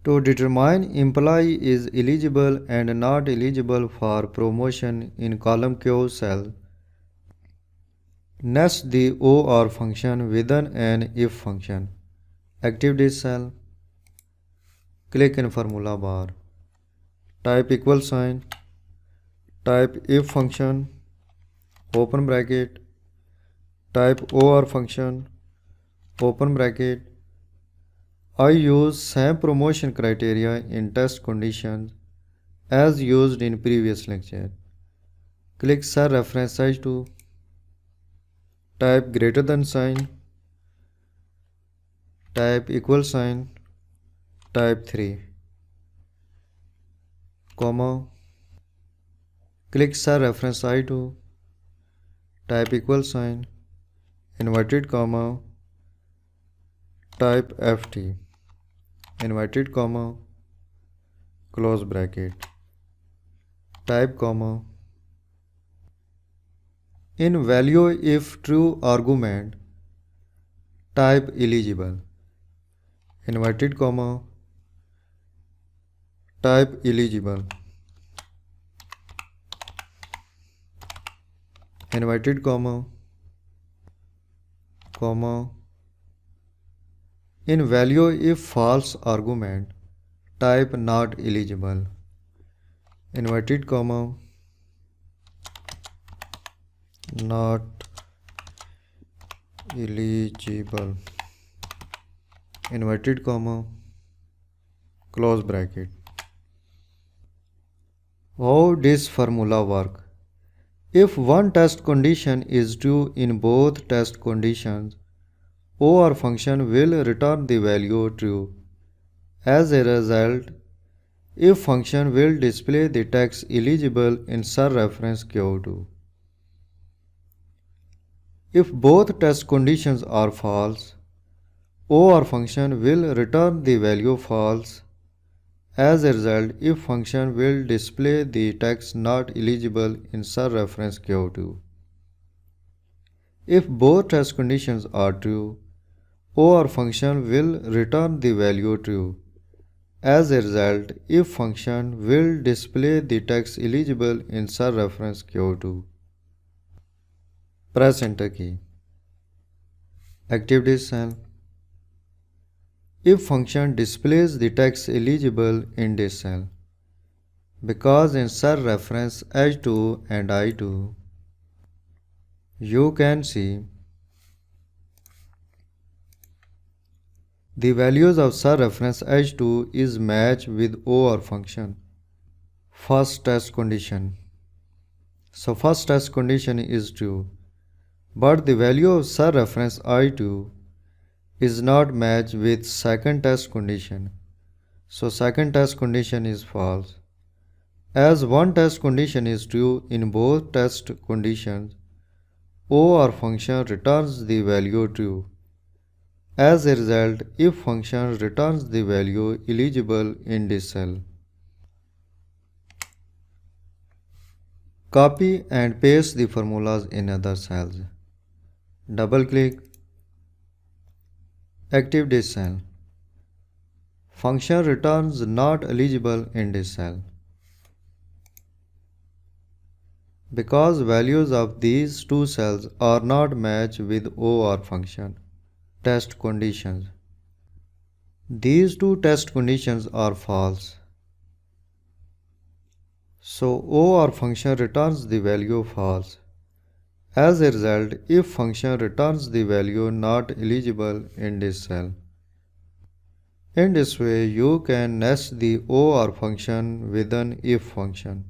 To determine employee is eligible and not eligible for promotion in column Q cell, nest the OR function within an if function. Active this cell, click in formula bar, type equal sign, type if function, open bracket, type OR function, open bracket. I use same promotion criteria in test conditions as used in previous lecture. Click cell reference size 2, type greater than sign, type equal sign, type 3, comma, click cell reference I2, type equal sign, inverted comma, type FT, inverted comma, close bracket, type comma. In value if true argument, type eligible, inverted comma, type eligible, inverted comma, comma. In value if false argument, type not eligible, inverted comma, not eligible, inverted comma, close bracket. How does formula work? If one test condition is true in both test conditions, OR function will return the value true. As a result, if function will display the text eligible in cell reference Q2. If both test conditions are false, OR function will return the value false. As a result, if function will display the text not eligible in cell reference Q2. If both test conditions are true, OR function will return the value true. As a result, if function will display the text eligible in cell reference Q2. Press enter key. Active this cell. If function displays the text eligible in this cell, because in cell reference H2 and I2, you can see the values of cell reference H2 is matched with OR function. First test condition. So first test condition is true, but the value of cell reference I2 is not matched with second test condition. So second test condition is false. As one test condition is true in both test conditions, OR function returns the value true. As a result, if function returns the value eligible in this cell. Copy and paste the formulas in other cells. Double click. Active this cell. Function returns not eligible in this cell. Because values of these two cells are not matched with OR function. Test conditions. These two test conditions are false. So OR function returns the value false. As a result, if function returns the value not eligible in this cell. In this way, you can nest the OR function within if function.